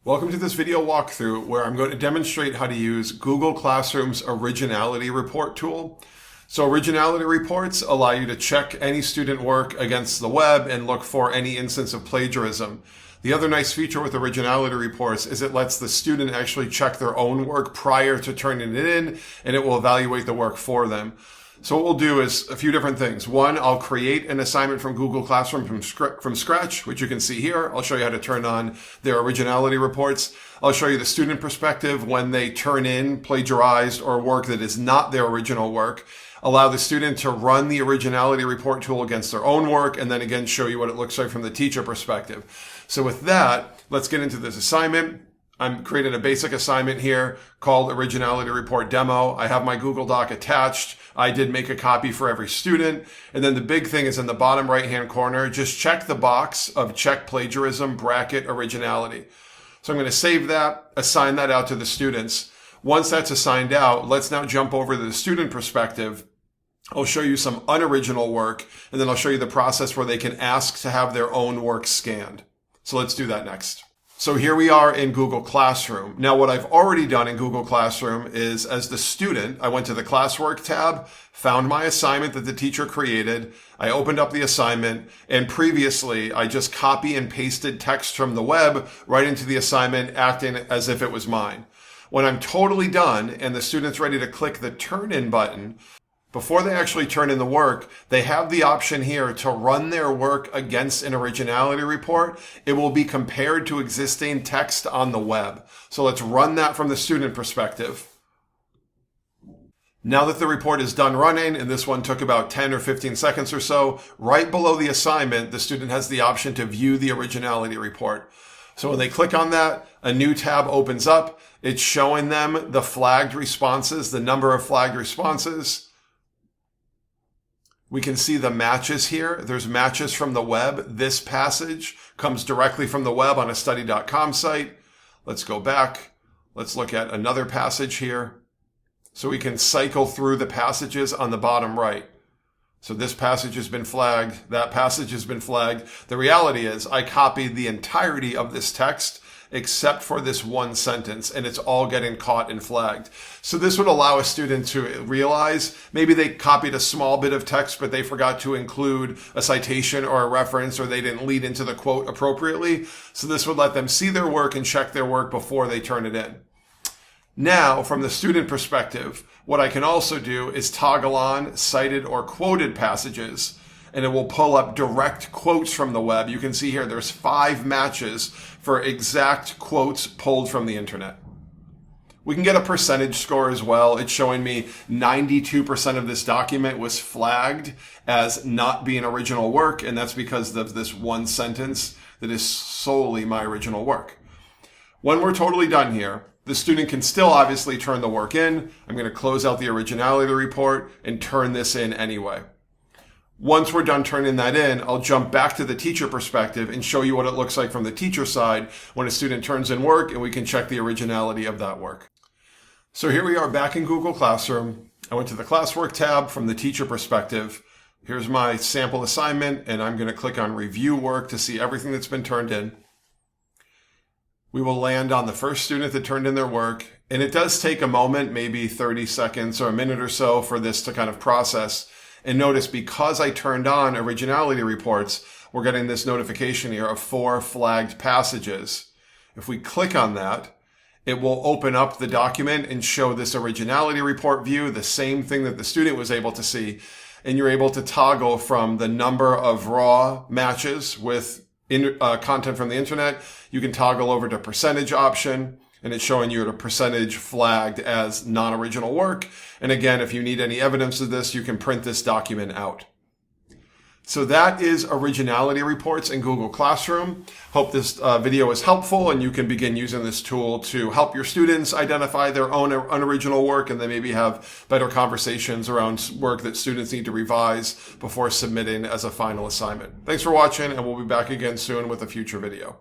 Welcome to this video walkthrough where I'm going to demonstrate how to use Google Classroom's Originality Report tool. So Originality Reports allow you to check any student work against the web and look for any instance of plagiarism. The other nice feature with Originality Reports is it lets the student actually check their own work prior to turning it in, and it will evaluate the work for them. So what we'll do is a few different things. One, I'll create an assignment from Google Classroom from scratch, which you can see here. I'll show you how to turn on their Originality Reports. I'll show you the student perspective when they turn in plagiarized or work that is not their original work. Allow the student to run the Originality Report tool against their own work, and then again show you what it looks like from the teacher perspective. So with that, let's get into this assignment. I'm creating a basic assignment here called Originality Report Demo. I have my Google Doc attached. I did make a copy for every student. And then the big thing is in the bottom right-hand corner, just check the box of check plagiarism bracket originality. So I'm going to save that, assign that out to the students. Once that's assigned out, let's now jump over to the student perspective. I'll show you some unoriginal work, and then I'll show you the process where they can ask to have their own work scanned. So let's do that next. So here we are in Google Classroom. Now what I've already done in Google Classroom is, as the student, I went to the Classwork tab, found my assignment that the teacher created, I opened up the assignment, and previously I just copy and pasted text from the web right into the assignment, acting as if it was mine. When I'm totally done and the student's ready to click the Turn In button, before they actually turn in the work, they have the option here to run their work against an Originality Report. It will be compared to existing text on the web. So let's run that from the student perspective. Now that the report is done running, and this one took about 10 or 15 seconds or so, right below the assignment, the student has the option to view the Originality Report. So when they click on that, a new tab opens up. It's showing them the flagged responses, the number of flagged responses. We can see the matches here. There's matches from the web. This passage comes directly from the web on a study.com site. Let's go back. Let's look at another passage here. So we can cycle through the passages on the bottom right. So this passage has been flagged. That passage has been flagged. The reality is I copied the entirety of this text except for this one sentence, and it's all getting caught and flagged. So this would allow a student to realize maybe they copied a small bit of text, but they forgot to include a citation or a reference, or they didn't lead into the quote appropriately. So this would let them see their work and check their work before they turn it in. Now, from the student perspective, what I can also do is toggle on cited or quoted passages, and it will pull up direct quotes from the web. You can see here there's 5 matches for exact quotes pulled from the internet. We can get a percentage score as well. It's showing me 92% of this document was flagged as not being original work, and that's because of this one sentence that is solely my original work. When we're totally done here, the student can still obviously turn the work in. I'm going to close out the Originality Report and turn this in anyway. Once we're done turning that in, I'll jump back to the teacher perspective and show you what it looks like from the teacher side when a student turns in work, and we can check the originality of that work. So here we are back in Google Classroom. I went to the Classwork tab from the teacher perspective. Here's my sample assignment, and I'm going to click on Review Work to see everything that's been turned in. We will land on the first student that turned in their work, and it does take a moment, maybe 30 seconds or a minute or so for this to kind of process. And notice, because I turned on Originality Reports, we're getting this notification here of 4 flagged passages. If we click on that, it will open up the document and show this Originality Report view, the same thing that the student was able to see. And you're able to toggle from the number of raw matches with content from the internet. You can toggle over to percentage option, and it's showing you a percentage flagged as non-original work. And again, if you need any evidence of this, you can print this document out. So that is Originality Reports in Google Classroom. Hope this video is helpful, and you can begin using this tool to help your students identify their own unoriginal work, and then maybe have better conversations around work that students need to revise before submitting as a final assignment. Thanks for watching, and we'll be back again soon with a future video.